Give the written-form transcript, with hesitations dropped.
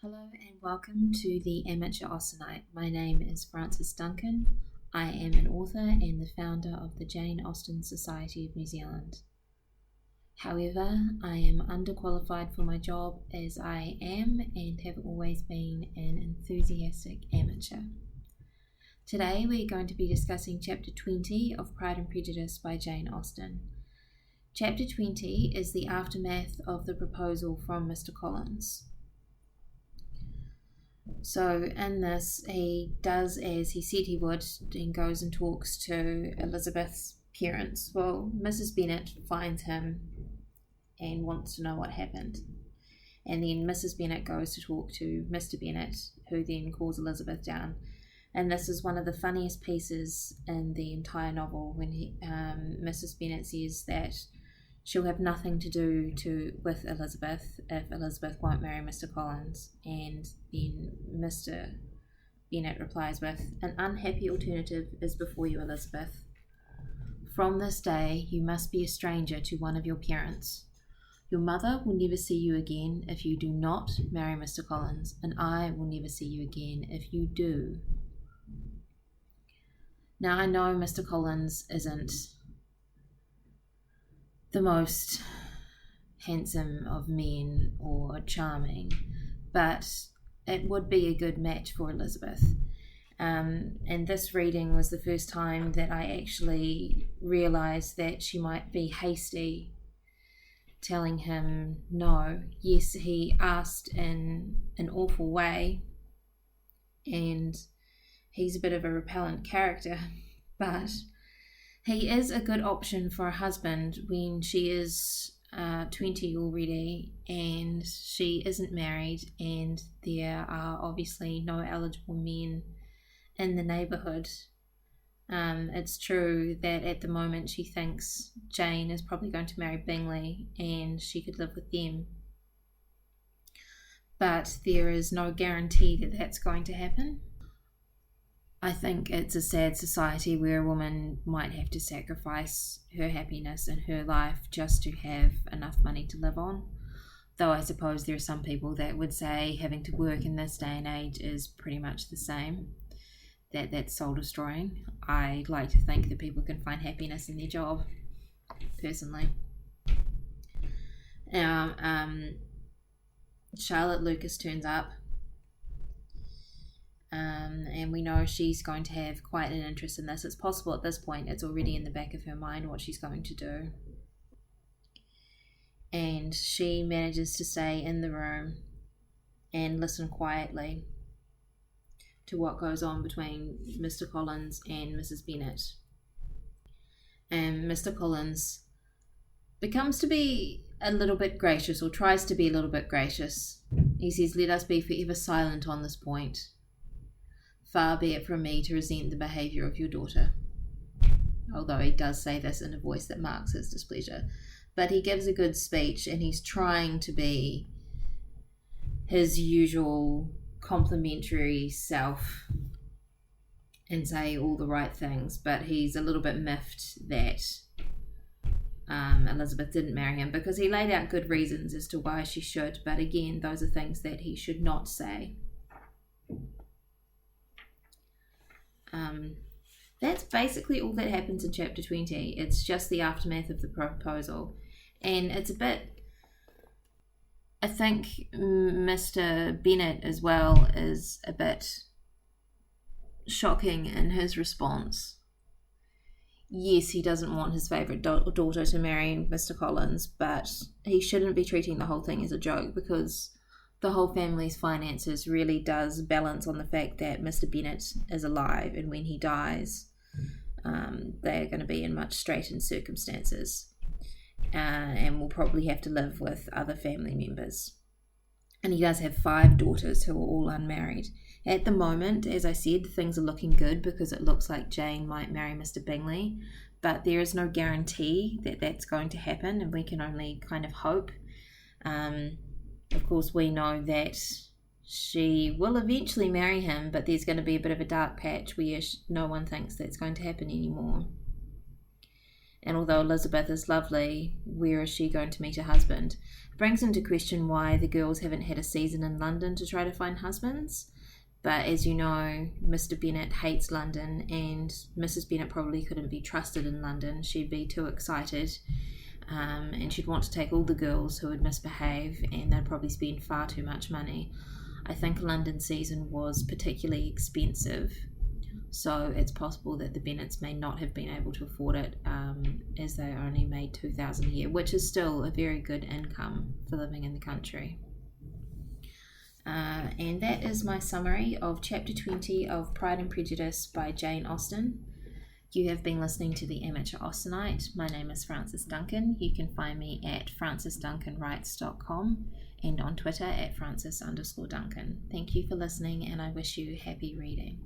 Hello and welcome to the Amateur Austenite. My name is Frances Duncan. I am an author and the founder of the Jane Austen Society of New Zealand. However, I am underqualified for my job as I am and have always been an enthusiastic amateur. Today we are going to be discussing Chapter 20 of Pride and Prejudice by Jane Austen. Chapter 20 is the aftermath of the proposal from Mr. Collins. So in this, he does as he said he would and goes and talks to Elizabeth's parents. Well, Mrs. Bennet finds him and wants to know what happened. And then Mrs. Bennet goes to talk to Mr. Bennet, who then calls Elizabeth down. And this is one of the funniest pieces in the entire novel when Mrs. Bennet says that she'll have nothing to do with Elizabeth if Elizabeth won't marry Mr. Collins. And then Mr. Bennet replies with, "An unhappy alternative is before you, Elizabeth. From this day, you must be a stranger to one of your parents. Your mother will never see you again if you do not marry Mr. Collins, and I will never see you again if you do." Now, I know Mr. Collins isn't the most handsome of men or charming, but it would be a good match for Elizabeth. And this reading was the first time that I actually realised that she might be hasty telling him no. Yes, he asked in an awful way, and he's a bit of a repellent character, but he is a good option for a husband when she is 20 already and she isn't married, and there are obviously no eligible men in the neighbourhood. It's true that at the moment she thinks Jane is probably going to marry Bingley and she could live with them. But there is no guarantee that that's going to happen. I think it's a sad society where a woman might have to sacrifice her happiness and her life just to have enough money to live on. Though I suppose there are some people that would say having to work in this day and age is pretty much the same. That's soul destroying. I like to think that people can find happiness in their job, personally. Now, Charlotte Lucas turns up. And we know she's going to have quite an interest in this. It's possible at this point it's already in the back of her mind what she's going to do. And she manages to stay in the room and listen quietly to what goes on between Mr. Collins and Mrs. Bennet. And Mr. Collins becomes to be a little bit gracious, or tries to be a little bit gracious. He says, "Let us be forever silent on this point. Far be it from me to resent the behaviour of your daughter." Although he does say this in a voice that marks his displeasure. But he gives a good speech and he's trying to be his usual complimentary self and say all the right things. But he's a little bit miffed that Elizabeth didn't marry him, because he laid out good reasons as to why she should. But again, those are things that he should not say. That's basically all that happens in chapter 20. It's just the aftermath of the proposal, and it's a bit, I think Mr. Bennet as well is a bit shocking in his response. Yes, he doesn't want his favourite daughter to marry Mr. Collins, but he shouldn't be treating the whole thing as a joke, because the whole family's finances really does balance on the fact that Mr. Bennet is alive, and when he dies, they are going to be in much straitened circumstances, and will probably have to live with other family members. And he does have 5 daughters who are all unmarried. At the moment, as I said, things are looking good because it looks like Jane might marry Mr. Bingley, but there is no guarantee that that's going to happen, and we can only kind of hope. Of course, we know that she will eventually marry him, but there's going to be a bit of a dark patch where no one thinks that's going to happen anymore. And although Elizabeth is lovely, where is she going to meet a husband? It brings into question why the girls haven't had a season in London to try to find husbands. But as you know, Mr. Bennet hates London, and Mrs. Bennet probably couldn't be trusted in London. She'd be too excited, and she'd want to take all the girls who would misbehave, and they'd probably spend far too much money. I think London season was particularly expensive, so it's possible that the Bennets may not have been able to afford it, as they only made $2,000 a year, which is still a very good income for living in the country. And that is my summary of Chapter 20 of Pride and Prejudice by Jane Austen. You have been listening to The Amateur Austenite. My name is Frances Duncan. You can find me at francesduncanwrites.com and on Twitter at Frances_Duncan. Thank you for listening, and I wish you happy reading.